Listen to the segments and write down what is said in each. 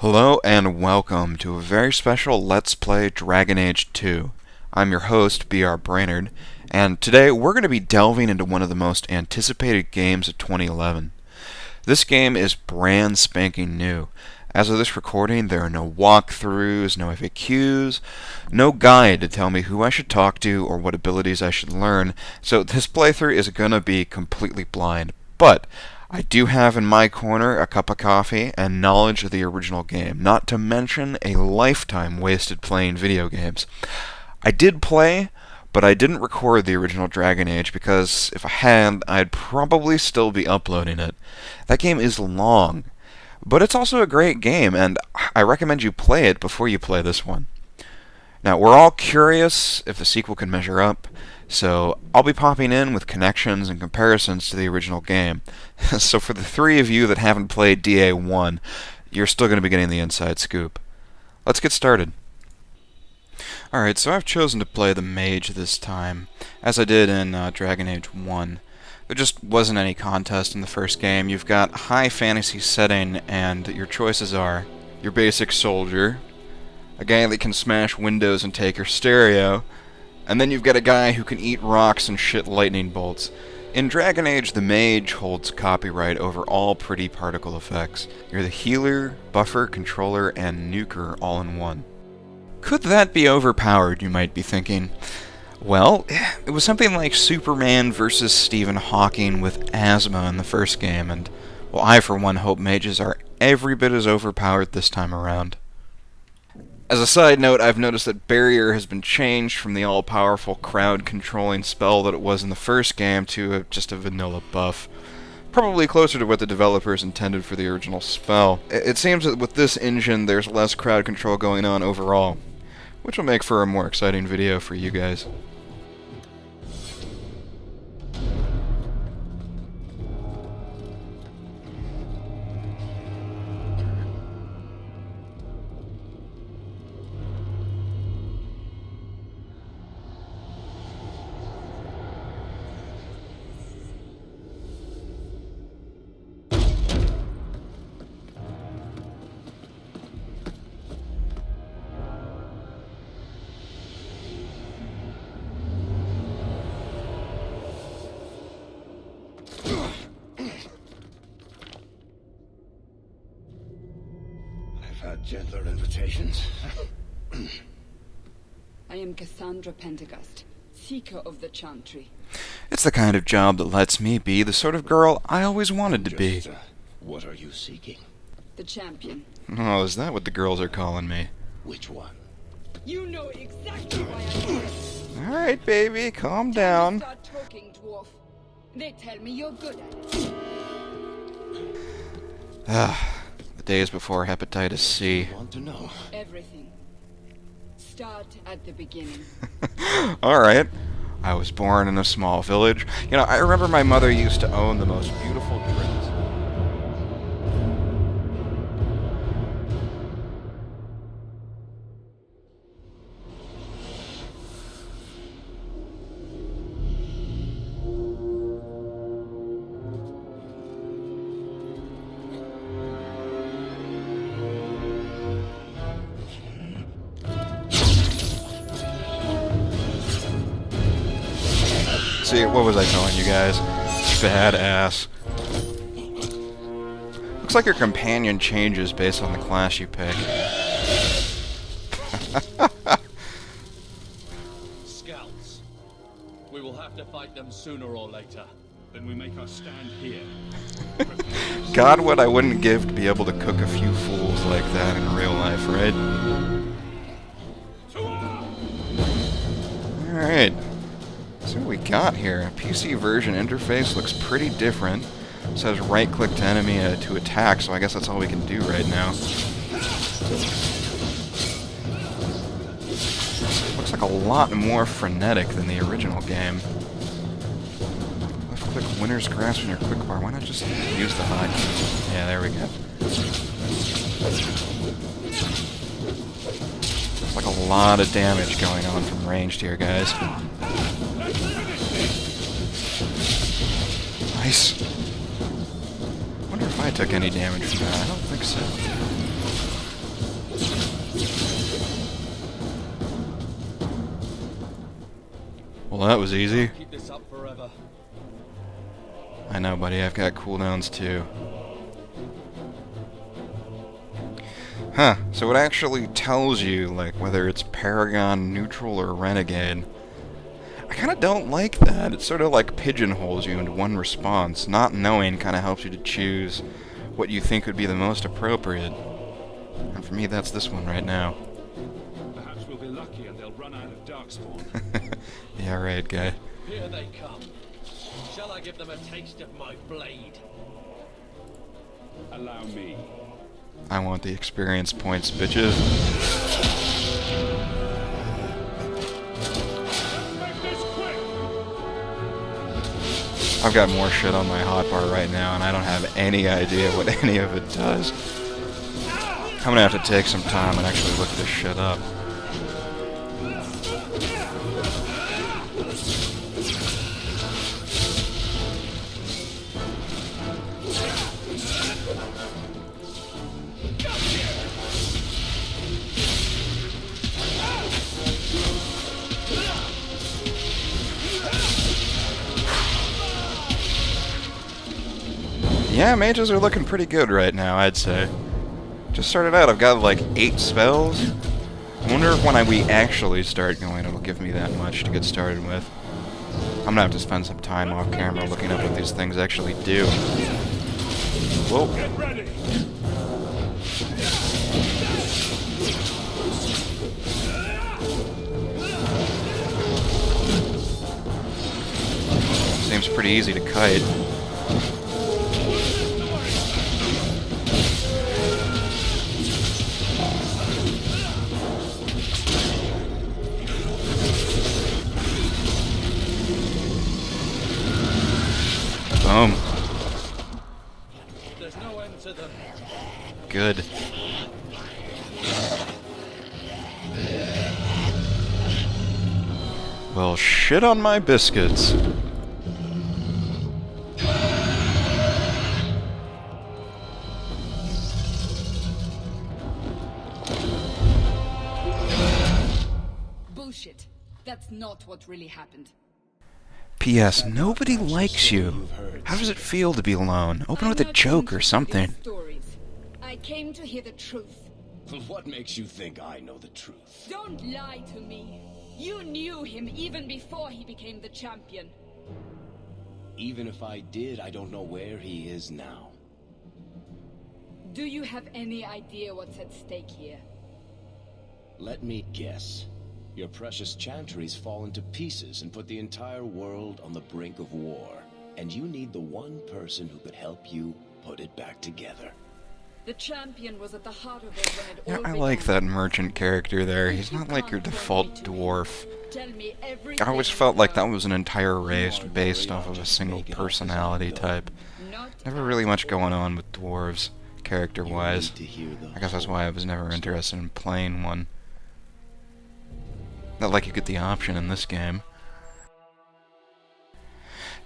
Hello and welcome to a very special Let's Play Dragon Age 2. I'm your host, B.R. Brainerd, and today we're going to be delving into one of the most anticipated games of 2011. This game is brand spanking new. As of this recording, there are no walkthroughs, no FAQs, no guide to tell me who I should talk to or what abilities I should learn, so this playthrough is going to be completely blind. But I do have in my corner a cup of coffee and knowledge of the original game, not to mention a lifetime wasted playing video games. I did play, but I didn't record the original Dragon Age because if I had, I'd probably still be uploading it. That game is long, but it's also a great game, and I recommend you play it before you play this one. Now, we're all curious if the sequel can measure up, so I'll be popping in with connections and comparisons to the original game. So for the three of you that haven't played DA1, you're still going to be getting the inside scoop. Let's get started. Alright, so I've chosen to play the Mage this time, as I did in Dragon Age 1. There just wasn't any contest in the first game. You've got high fantasy setting, and your choices are your basic soldier, a guy that can smash windows and take your stereo, and then you've got a guy who can eat rocks and shit lightning bolts. In Dragon Age, the Mage holds copyright over all pretty particle effects. You're the healer, buffer, controller, and nuker all in one. Could that be overpowered, you might be thinking? Well, it was something like Superman versus Stephen Hawking with asthma in the first game, and, well, I for one hope mages are every bit as overpowered this time around. As a side note, I've noticed that Barrier has been changed from the all-powerful crowd-controlling spell that it was in the first game to just a vanilla buff. Probably closer to what the developers intended for the original spell. It seems that with this engine, there's less crowd control going on overall, which will make for a more exciting video for you guys. Gentler invitations. I am Cassandra Pentagust, seeker of the Chantry. It's the kind of job that lets me be the sort of girl I always wanted to be. What are you seeking? The champion. Oh, is that what the girls are calling me? Which one? You know exactly why I'm here. Alright, baby, calm down. Start talking, dwarf. They tell me you're good at it. The days before hepatitis C. I want to know. Everything. Start at the beginning. Alright. I was born in a small village. You know, I remember my mother used to own the most beautiful dress. See, what was I telling you guys? Badass. Looks like your companion changes based on the class you pick. Scouts. We will have to fight them sooner or later. Then we make our stand here. God, what I wouldn't give to be able to cook a few fools like that in real life, right? Alright. So what we got here, PC version interface looks pretty different. It says right-click to enemy to attack, so I guess that's all we can do right now. Looks like a lot more frenetic than the original game. Left-click winner's grasp on your quick bar. Why not just use the hotkey? Yeah, there we go. Looks like a lot of damage going on from ranged here, guys. Nice. Wonder if I took any damage from that. I don't think so. Well, that was easy. Keep this up forever. I know, buddy, I've got cooldowns too. Huh, so it actually tells you, like, whether it's Paragon, Neutral, or Renegade. I kind of don't like that. It sort of, like, pigeonholes you into one response. Not knowing kind of helps you to choose what you think would be the most appropriate. And for me, that's this one right now. Perhaps we'll be lucky and they'll run out of Darkspawn. Yeah, right, guy. Here they come. Shall I give them a taste of my blade? Allow me. I want the experience points, bitches. Make this quick! I've got more shit on my hotbar right now, and I don't have any idea what any of it does. I'm gonna have to take some time and actually look this shit up. Yeah, mages are looking pretty good right now, I'd say. Just started out, I've got like 8 spells. I wonder if when we actually start going, it'll give me that much to get started with. I'm gonna have to spend some time off camera looking up what these things actually do. Whoa. Get ready! Seems pretty easy to kite. Boom. There's no end to them. Good. Well, shit on my biscuits. Bullshit. That's not what really happened. P.S. Nobody likes you. How does it feel to be alone? Open with a joke or something. Stories. I came to hear the truth. What makes you think I know the truth? Don't lie to me. You knew him even before he became the champion. Even if I did, I don't know where he is now. Do you have any idea what's at stake here? Let me guess. Your precious chantry's fallen to pieces and put the entire world on the brink of war. And you need the one person who could help you put it back together. The champion was at the heart of it when it Yeah, all I like began. that merchant character there. He's not like your default dwarf. Tell me I everything always you felt like know. that was an entire race based off of a single personality type. Not Never really much going on with dwarves, character-wise. You need to hear the I guess that's why I was never whole interested in playing one. Not like you get the option in this game.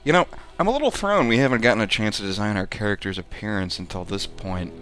You know, I'm a little thrown we haven't gotten a chance to design our character's appearance until this point.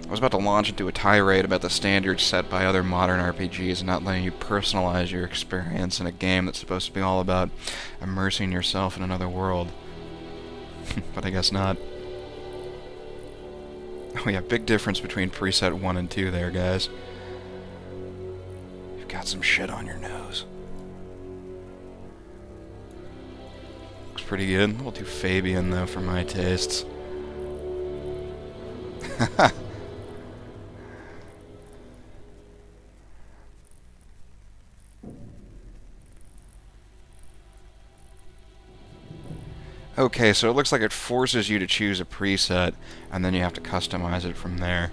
I was about to launch into a tirade about the standards set by other modern RPGs and not letting you personalize your experience in a game that's supposed to be all about immersing yourself in another world. But I guess not. Oh yeah, big difference between preset 1 and 2 there, guys. You've got some shit on your nose. Looks pretty good. A little too Fabian, though, for my tastes. Okay, so it looks like it forces you to choose a preset, and then you have to customize it from there.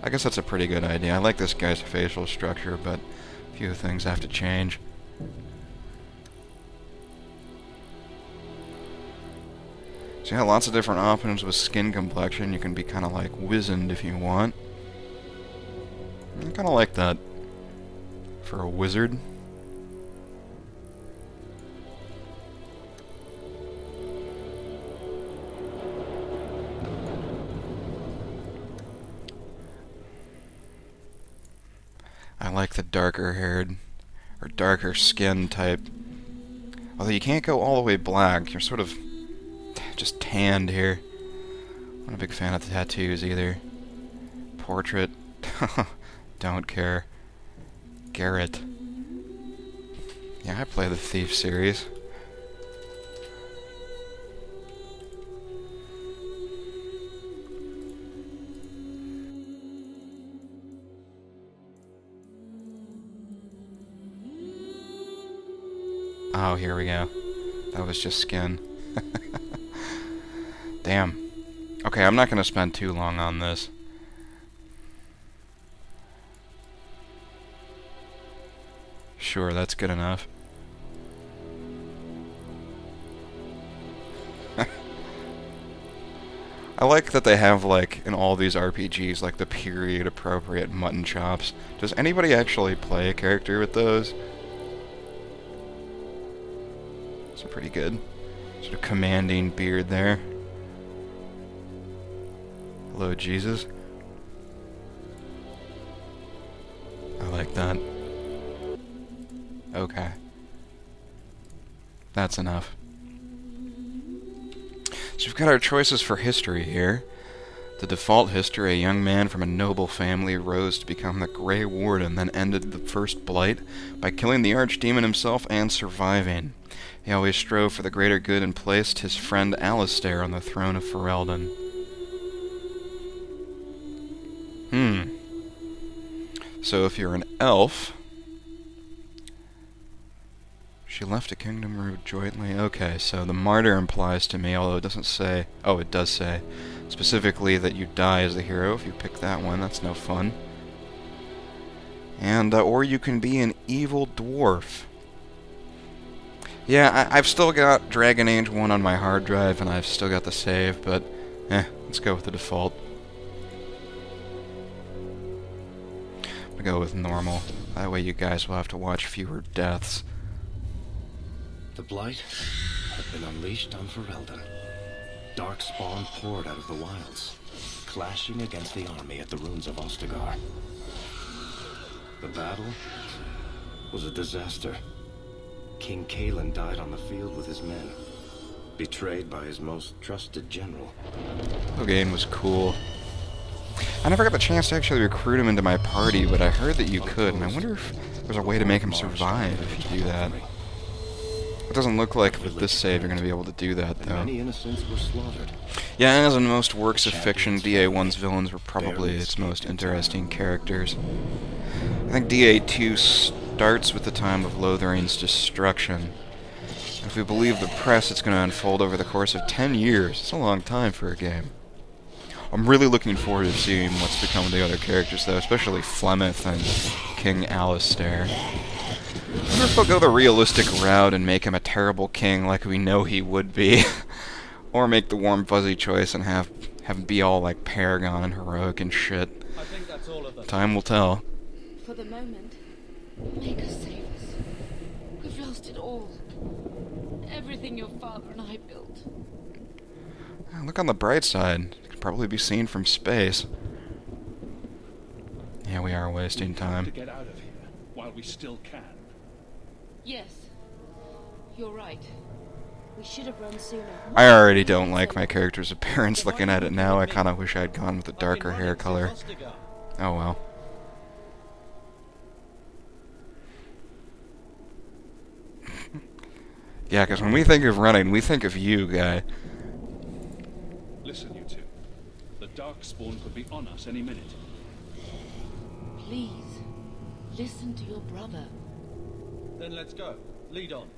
I guess that's a pretty good idea. I like this guy's facial structure, but a few things have to change. So yeah, lots of different options with skin complexion. You can be kind of like wizened if you want. I kind of like that for a wizard. I like the darker haired or darker skin type. Although you can't go all the way black. You're sort of just tanned here. I'm not a big fan of the tattoos either. Portrait. Don't care. Garrett. Yeah, I play the Thief series. Oh, here we go. That was just skin. Damn. Okay, I'm not gonna spend too long on this. Sure, that's good enough. I like that they have, like, in all these RPGs, like, the period-appropriate mutton chops. Does anybody actually play a character with those? Those are pretty good. Sort of commanding beard there. Hello, Jesus. I like that. Okay. That's enough. So we've got our choices for history here. The default history, a young man from a noble family rose to become the Grey Warden, then ended the First Blight by killing the archdemon himself and surviving. He always strove for the greater good and placed his friend Alistair on the throne of Ferelden. So if you're an elf... She left a kingdom ruled jointly. Okay, so the martyr implies to me, although it doesn't say... Oh, it does say specifically that you die as the hero if you pick that one. That's no fun. And, or you can be an evil dwarf. Yeah, I've still got Dragon Age 1 on my hard drive, and I've still got the save, but, let's go with the default. I'm gonna go with normal. That way you guys will have to watch fewer deaths. The Blight had been unleashed on Ferelden. Darkspawn poured out of the wilds, clashing against the army at the ruins of Ostagar. The battle was a disaster. King Cailan died on the field with his men, betrayed by his most trusted general. The game was cool. I never got the chance to actually recruit him into my party, but I heard that you could, and I wonder if there's a way to make him survive if you do that. It doesn't look like with this save you're going to be able to do that, though. Many innocents were slaughtered. Yeah, as in most works of fiction, DA1's villains were probably its most interesting characters. I think DA2 starts with the time of Lotharing's destruction. If we believe the press, it's going to unfold over the course of 10 years. It's a long time for a game. I'm really looking forward to seeing what's become of the other characters, though, especially Flemeth and King Alistair. I wonder if they'll go the realistic route and make him a terrible king like we know he would be. Or make the warm fuzzy choice and have him be all like Paragon and heroic and shit. I think that's all of them. Time will tell. For the moment, make us save us. We've lost it all. Everything your father and I built. Look on the bright side. It could probably be seen from space. Yeah, we are wasting time. To get out of here while we still can. Yes, you're right. We should have run sooner. I already don't like my character's appearance looking at it now. I kind of wish I'd gone with a darker hair color. Oh well. Yeah, because when we think of running, we think of you, guy. Listen, you two. The Darkspawn could be on us any minute. Please, listen to your brother. Then let's go. Lead on.